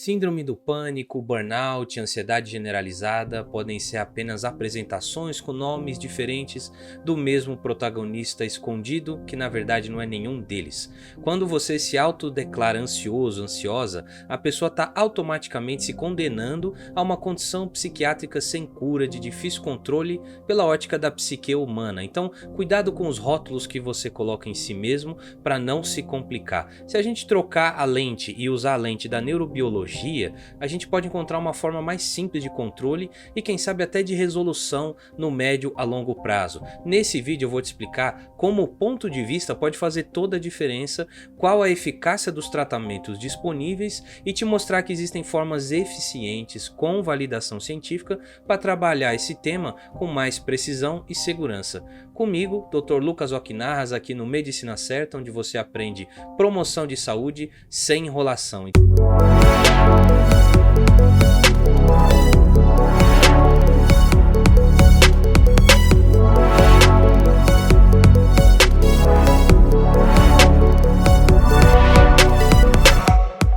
Síndrome do pânico, burnout, ansiedade generalizada podem ser apenas apresentações com nomes diferentes do mesmo protagonista escondido, que na verdade não é nenhum deles. Quando você se autodeclara ansioso, ansiosa, a pessoa está automaticamente se condenando a uma condição psiquiátrica sem cura, de difícil controle pela ótica da psique humana. Então, cuidado com os rótulos que você coloca em si mesmo para não se complicar. Se a gente trocar a lente e usar a lente da neurobiologia, a gente pode encontrar uma forma mais simples de controle e quem sabe até de resolução no médio a longo prazo. Nesse vídeo eu vou te explicar como o ponto de vista pode fazer toda a diferença, qual a eficácia dos tratamentos disponíveis e te mostrar que existem formas eficientes com validação científica para trabalhar esse tema com mais precisão e segurança. Comigo, Dr. Lucas Oquinarras, aqui no Medicina Certa, onde você aprende promoção de saúde sem enrolação.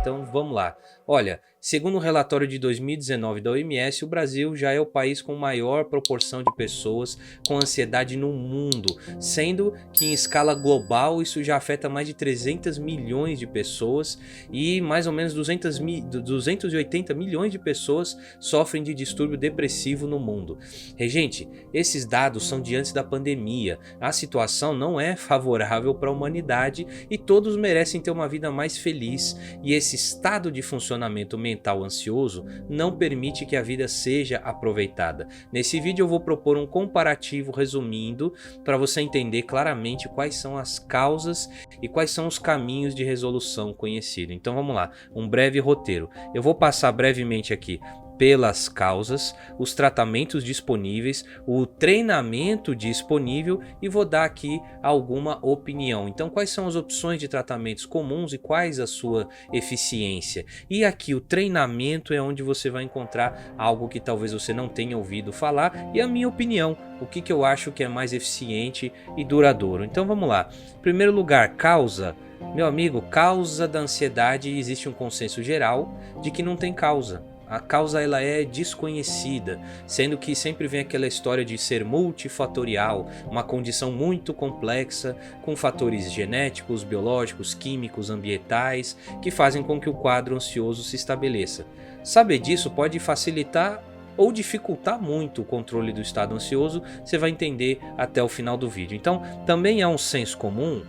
Então vamos lá. Olha, segundo o relatório de 2019 da OMS, o Brasil já é o país com maior proporção de pessoas com ansiedade no mundo, sendo que em escala global isso já afeta mais de 300 milhões de pessoas e mais ou menos 280 milhões de pessoas sofrem de distúrbio depressivo no mundo. Gente, esses dados são de antes da pandemia. A situação não é favorável para a humanidade e todos merecem ter uma vida mais feliz, e esse estado de funcionamento mental ansioso não permite que a vida seja aproveitada. Nesse vídeo eu vou propor um comparativo resumindo para você entender claramente quais são as causas e quais são os caminhos de resolução conhecidos. Então vamos lá, um breve roteiro. Eu vou passar brevemente aqui pelas causas, os tratamentos disponíveis, o treinamento disponível e vou dar aqui alguma opinião. Então, quais são as opções de tratamentos comuns e quais a sua eficiência? E aqui o treinamento é onde você vai encontrar algo que talvez você não tenha ouvido falar e a minha opinião, o que eu acho que é mais eficiente e duradouro. Então vamos lá. Em primeiro lugar, causa. Meu amigo, causa da ansiedade, existe um consenso geral de que não tem causa. A causa ela é desconhecida, sendo que sempre vem aquela história de ser multifatorial, uma condição muito complexa, com fatores genéticos, biológicos, químicos, ambientais, que fazem com que o quadro ansioso se estabeleça. Saber disso pode facilitar ou dificultar muito o controle do estado ansioso, você vai entender até o final do vídeo. Então, também é um senso comum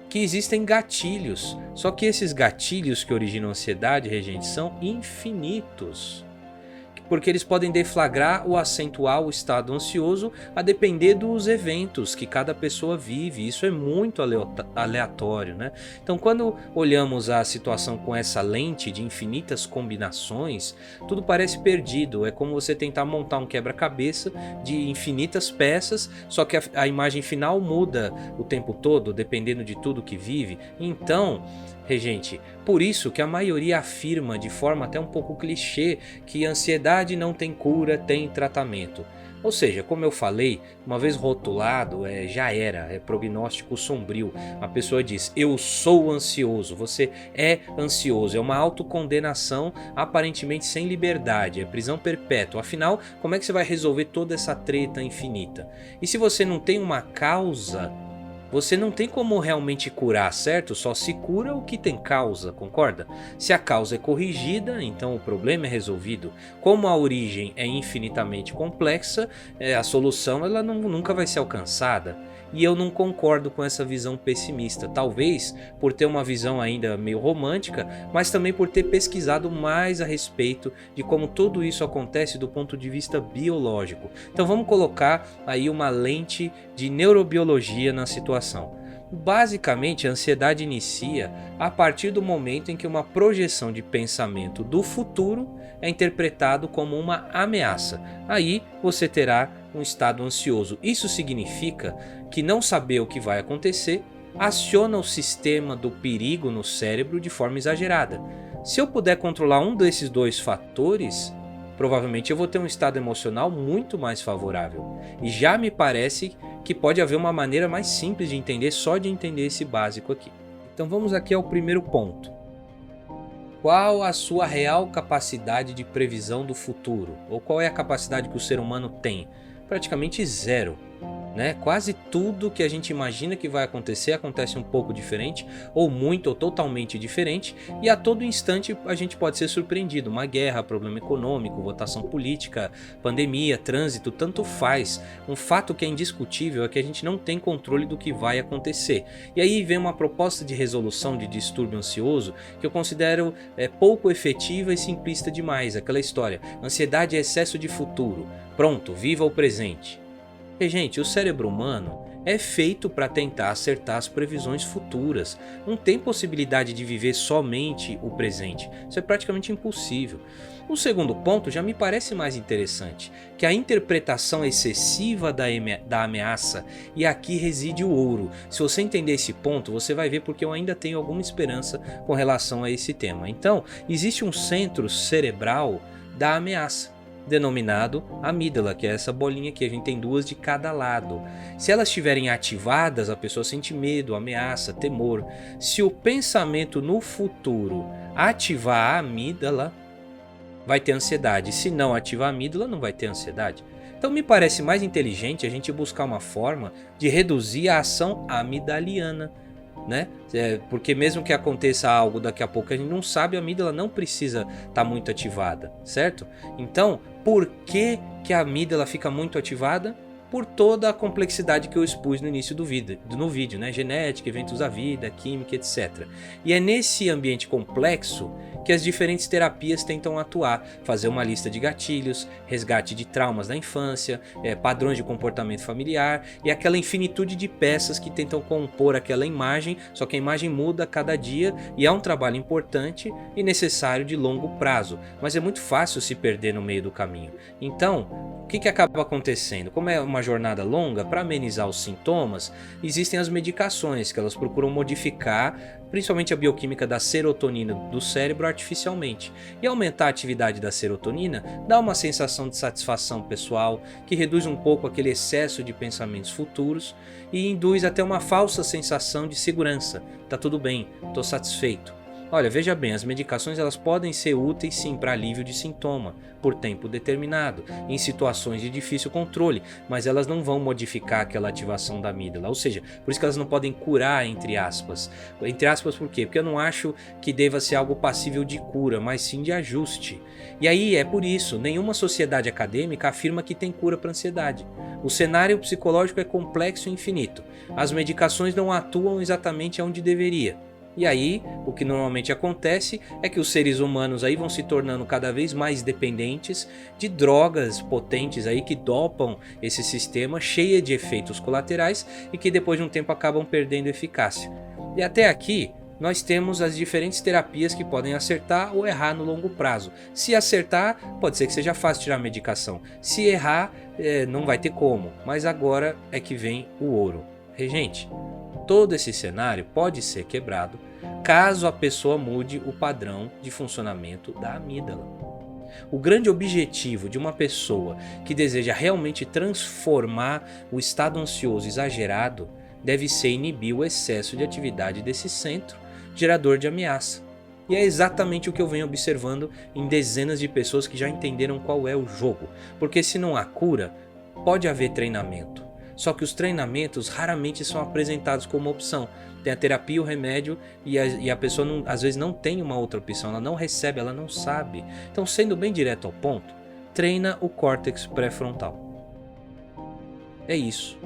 que existem gatilhos, só que esses gatilhos que originam ansiedade, regente, são infinitos, porque eles podem deflagrar ou acentuar o estado ansioso a depender dos eventos que cada pessoa vive. Isso é muito aleatório, né? Então, quando olhamos a situação com essa lente de infinitas combinações, tudo parece perdido. É como você tentar montar um quebra-cabeça de infinitas peças, só que a imagem final muda o tempo todo, dependendo de tudo que vive. Então, regente, por isso que a maioria afirma de forma até um pouco clichê que a ansiedade não tem cura, tem tratamento. Ou seja, como eu falei, uma vez rotulado, já era, é prognóstico sombrio. A pessoa diz, eu sou ansioso, você é ansioso, é uma autocondenação aparentemente sem liberdade, é prisão perpétua. Afinal, como é que você vai resolver toda essa treta infinita? E se você não tem uma causa, você não tem como realmente curar, certo? Só se cura o que tem causa, concorda? Se a causa é corrigida, então o problema é resolvido. Como a origem é infinitamente complexa, a solução ela nunca vai ser alcançada. E eu não concordo com essa visão pessimista, talvez por ter uma visão ainda meio romântica, mas também por ter pesquisado mais a respeito de como tudo isso acontece do ponto de vista biológico. Então vamos colocar aí uma lente de neurobiologia na situação. Basicamente, a ansiedade inicia a partir do momento em que uma projeção de pensamento do futuro é interpretado como uma ameaça. Aí você terá um estado ansioso. Isso significa que não saber o que vai acontecer aciona o sistema do perigo no cérebro de forma exagerada. Se eu puder controlar um desses dois fatores, provavelmente eu vou ter um estado emocional muito mais favorável. E já me parece que pode haver uma maneira mais simples de entender, só de entender esse básico aqui. Então vamos aqui ao primeiro ponto. Qual a sua real capacidade de previsão do futuro? Ou qual é a capacidade que o ser humano tem? Praticamente zero. Né? Quase tudo que a gente imagina que vai acontecer acontece um pouco diferente, ou muito ou totalmente diferente, e a todo instante a gente pode ser surpreendido. Uma guerra, problema econômico, votação política, pandemia, trânsito, tanto faz. Um fato que é indiscutível é que a gente não tem controle do que vai acontecer. E aí vem uma proposta de resolução de distúrbio ansioso que eu considero pouco efetiva e simplista demais. Aquela história, ansiedade é excesso de futuro. Pronto, viva o presente. E, gente, o cérebro humano é feito para tentar acertar as previsões futuras. Não tem possibilidade de viver somente o presente. Isso é praticamente impossível. O segundo ponto já me parece mais interessante, que a interpretação excessiva da ameaça, e aqui reside o ouro. Se você entender esse ponto, você vai ver porque eu ainda tenho alguma esperança com relação a esse tema. Então, existe um centro cerebral da ameaça, denominado amígdala, que é essa bolinha aqui, a gente tem duas de cada lado. Se elas estiverem ativadas, a pessoa sente medo, ameaça, temor. Se o pensamento no futuro ativar a amígdala, vai ter ansiedade. Se não ativar a amígdala, não vai ter ansiedade. Então me parece mais inteligente a gente buscar uma forma de reduzir a ação amigdaliana, né? Porque mesmo que aconteça algo daqui a pouco a gente não sabe, a amígdala não precisa estar muito ativada, certo? Então, por que a amígdala fica muito ativada? Por toda a complexidade que eu expus no início do vídeo, né? Genética, eventos da vida, química, etc. E é nesse ambiente complexo que as diferentes terapias tentam atuar, fazer uma lista de gatilhos, resgate de traumas da infância, padrões de comportamento familiar e aquela infinitude de peças que tentam compor aquela imagem, só que a imagem muda a cada dia e é um trabalho importante e necessário de longo prazo, mas é muito fácil se perder no meio do caminho. Então, o que acaba acontecendo? Como é uma jornada longa, para amenizar os sintomas, existem as medicações que elas procuram modificar principalmente a bioquímica da serotonina do cérebro artificialmente. E aumentar a atividade da serotonina dá uma sensação de satisfação pessoal, que reduz um pouco aquele excesso de pensamentos futuros e induz até uma falsa sensação de segurança. Tá tudo bem, tô satisfeito. Olha, veja bem, as medicações elas podem ser úteis sim para alívio de sintoma, por tempo determinado, em situações de difícil controle, mas elas não vão modificar aquela ativação da amígdala, ou seja, por isso que elas não podem curar, entre aspas. Entre aspas por quê? Porque eu não acho que deva ser algo passível de cura, mas sim de ajuste. E aí é por isso, nenhuma sociedade acadêmica afirma que tem cura para ansiedade. O cenário psicológico é complexo e infinito. As medicações não atuam exatamente onde deveria. E aí, o que normalmente acontece é que os seres humanos aí vão se tornando cada vez mais dependentes de drogas potentes aí que dopam esse sistema cheio de efeitos colaterais e que depois de um tempo acabam perdendo eficácia. E até aqui, nós temos as diferentes terapias que podem acertar ou errar no longo prazo. Se acertar, pode ser que seja fácil tirar a medicação. Se errar, não vai ter como. Mas agora é que vem o ouro. Gente, todo esse cenário pode ser quebrado caso a pessoa mude o padrão de funcionamento da amígdala. O grande objetivo de uma pessoa que deseja realmente transformar o estado ansioso exagerado deve ser inibir o excesso de atividade desse centro gerador de ameaça. E é exatamente o que eu venho observando em dezenas de pessoas que já entenderam qual é o jogo. Porque se não há cura, pode haver treinamento. Só que os treinamentos raramente são apresentados como opção. Tem a terapia e o remédio e a pessoa às vezes não tem uma outra opção, ela não recebe, ela não sabe. Então, sendo bem direto ao ponto, treina o córtex pré-frontal. É isso.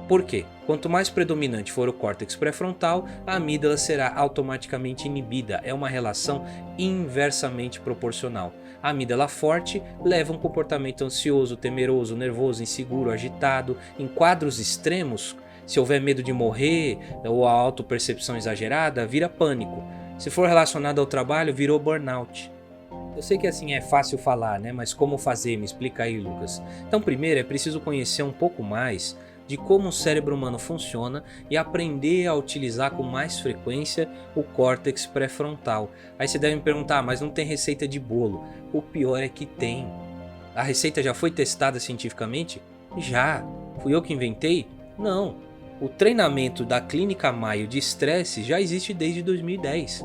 Por quê? Quanto mais predominante for o córtex pré-frontal, a amígdala será automaticamente inibida. É uma relação inversamente proporcional. A amígdala forte leva um comportamento ansioso, temeroso, nervoso, inseguro, agitado. Em quadros extremos, se houver medo de morrer ou a autopercepção exagerada, vira pânico. Se for relacionado ao trabalho, virou burnout. Eu sei que assim é fácil falar, né? Mas como fazer? Me explica aí, Lucas. Então, primeiro é preciso conhecer um pouco mais de como o cérebro humano funciona e aprender a utilizar com mais frequência o córtex pré-frontal. Aí você deve me perguntar, mas não tem receita de bolo? O pior é que tem. A receita já foi testada cientificamente? Já. Fui eu que inventei? Não. O treinamento da Clínica Mayo de estresse já existe desde 2010.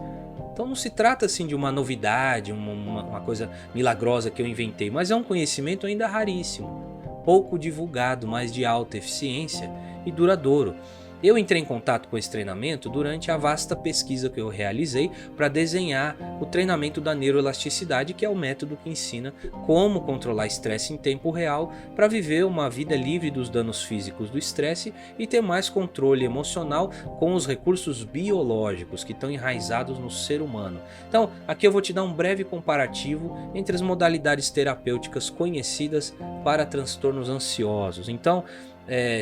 Então não se trata assim de uma novidade, uma coisa milagrosa que eu inventei, mas é um conhecimento ainda raríssimo, pouco divulgado, mas de alta eficiência e duradouro. Eu entrei em contato com esse treinamento durante a vasta pesquisa que eu realizei para desenhar o treinamento da neuroelasticidade, que é o método que ensina como controlar estresse em tempo real para viver uma vida livre dos danos físicos do estresse e ter mais controle emocional com os recursos biológicos que estão enraizados no ser humano. Então, aqui eu vou te dar um breve comparativo entre as modalidades terapêuticas conhecidas para transtornos ansiosos. Então,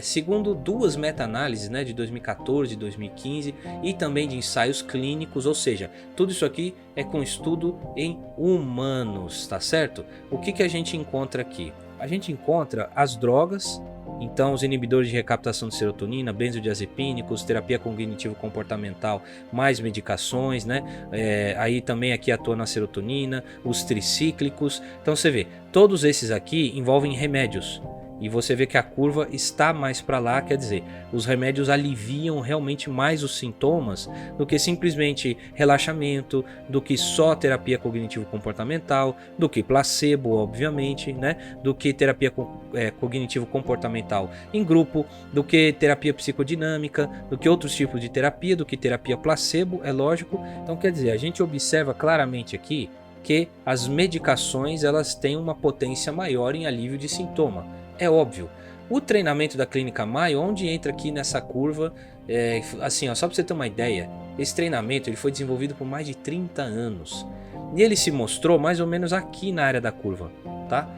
segundo duas meta-análises, né, de 2014 e 2015 e também de ensaios clínicos, ou seja, tudo isso aqui é com estudo em humanos, tá certo? O que a gente encontra aqui? A gente encontra as drogas, então os inibidores de recaptação de serotonina, benzodiazepínicos, terapia cognitivo-comportamental, mais medicações, né? Aí também aqui atua na serotonina, os tricíclicos. Então você vê, todos esses aqui envolvem remédios. E você vê que a curva está mais para lá, quer dizer, os remédios aliviam realmente mais os sintomas do que simplesmente relaxamento, do que só terapia cognitivo-comportamental, do que placebo, obviamente, né? Do que terapia cognitivo-comportamental em grupo, do que terapia psicodinâmica, do que outros tipos de terapia, do que terapia placebo, é lógico. Então quer dizer, a gente observa claramente aqui que as medicações elas têm uma potência maior em alívio de sintoma. É óbvio, o treinamento da Clínica Mayo, onde entra aqui nessa curva, assim, ó, só para você ter uma ideia, esse treinamento ele foi desenvolvido por mais de 30 anos e ele se mostrou mais ou menos aqui na área da curva, tá?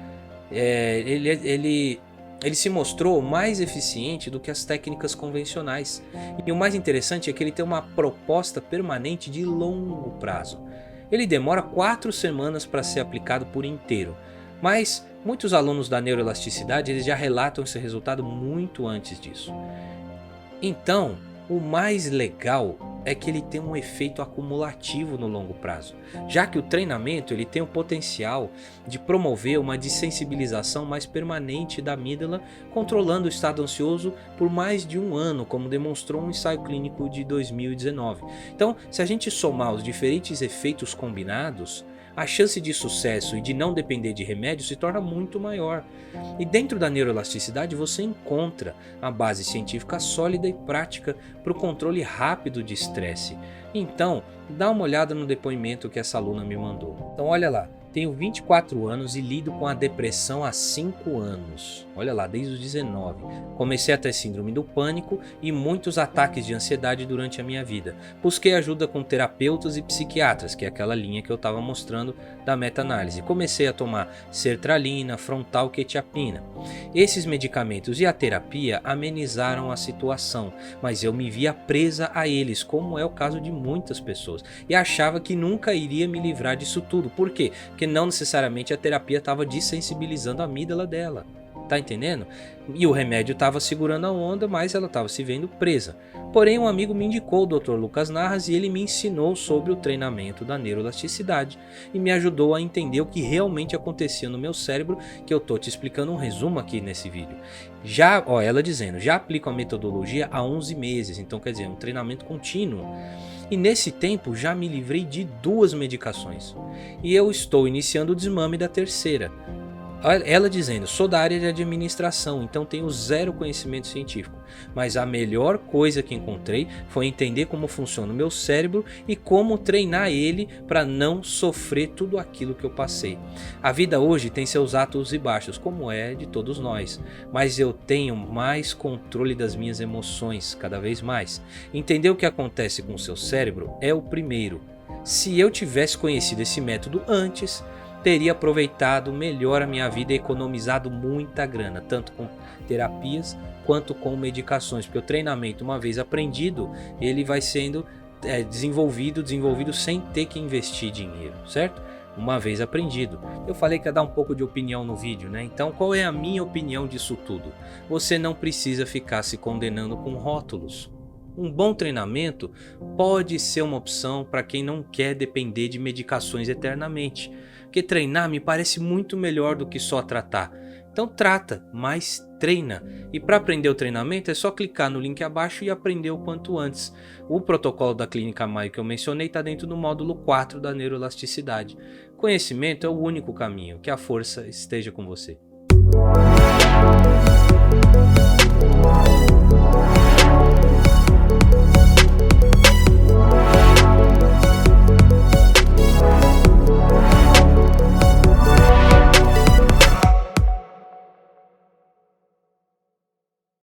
Ele se mostrou mais eficiente do que as técnicas convencionais e o mais interessante é que ele tem uma proposta permanente de longo prazo. Ele demora 4 semanas para ser aplicado por inteiro, mas muitos alunos da neuroelasticidade eles já relatam esse resultado muito antes disso. Então, o mais legal é que ele tem um efeito acumulativo no longo prazo, já que o treinamento ele tem o potencial de promover uma dessensibilização mais permanente da amígdala, controlando o estado ansioso por mais de um ano, como demonstrou um ensaio clínico de 2019. Então, se a gente somar os diferentes efeitos combinados, a chance de sucesso e de não depender de remédio se torna muito maior. E dentro da neuroelasticidade você encontra a base científica sólida e prática para o controle rápido de estresse. Então, dá uma olhada no depoimento que essa aluna me mandou. Então olha lá, tenho 24 anos e lido com a depressão há 5 anos. Olha lá, desde os 19. Comecei a ter síndrome do pânico e muitos ataques de ansiedade durante a minha vida. Busquei ajuda com terapeutas e psiquiatras, que é aquela linha que eu estava mostrando da meta-análise. Comecei a tomar sertralina, frontal, quetiapina. Esses medicamentos e a terapia amenizaram a situação, mas eu me via presa a eles, como é o caso de muitas pessoas, e achava que nunca iria me livrar disso tudo. Por quê? Porque não necessariamente a terapia estava dessensibilizando a amígdala dela. Tá entendendo? E o remédio estava segurando a onda, mas ela estava se vendo presa. Porém, um amigo me indicou o Dr. Lucas Narras e ele me ensinou sobre o treinamento da neuroelasticidade e me ajudou a entender o que realmente acontecia no meu cérebro, que eu tô te explicando um resumo aqui nesse vídeo. Já, ó, ela dizendo, já aplico a metodologia há 11 meses, então quer dizer, um treinamento contínuo. E nesse tempo já me livrei de 2 medicações. E eu estou iniciando o desmame da terceira. Ela dizendo, sou da área de administração, então tenho 0 conhecimento científico, mas a melhor coisa que encontrei foi entender como funciona o meu cérebro e como treinar ele para não sofrer tudo aquilo que eu passei. A vida hoje tem seus altos e baixos, como é de todos nós, mas eu tenho mais controle das minhas emoções, cada vez mais. Entender o que acontece com o seu cérebro é o primeiro. Se eu tivesse conhecido esse método antes, teria aproveitado melhor a minha vida e economizado muita grana, tanto com terapias quanto com medicações, porque o treinamento, uma vez aprendido, ele vai sendo desenvolvido sem ter que investir dinheiro, certo? Uma vez aprendido. Eu falei que ia dar um pouco de opinião no vídeo, né? Então qual é a minha opinião disso tudo? Você não precisa ficar se condenando com rótulos. Um bom treinamento pode ser uma opção para quem não quer depender de medicações eternamente. Porque treinar me parece muito melhor do que só tratar. Então trata, mas treina. E para aprender o treinamento é só clicar no link abaixo e aprender o quanto antes. O protocolo da Clínica Maio que eu mencionei está dentro do módulo 4 da neuroelasticidade. Conhecimento é o único caminho. Que a força esteja com você.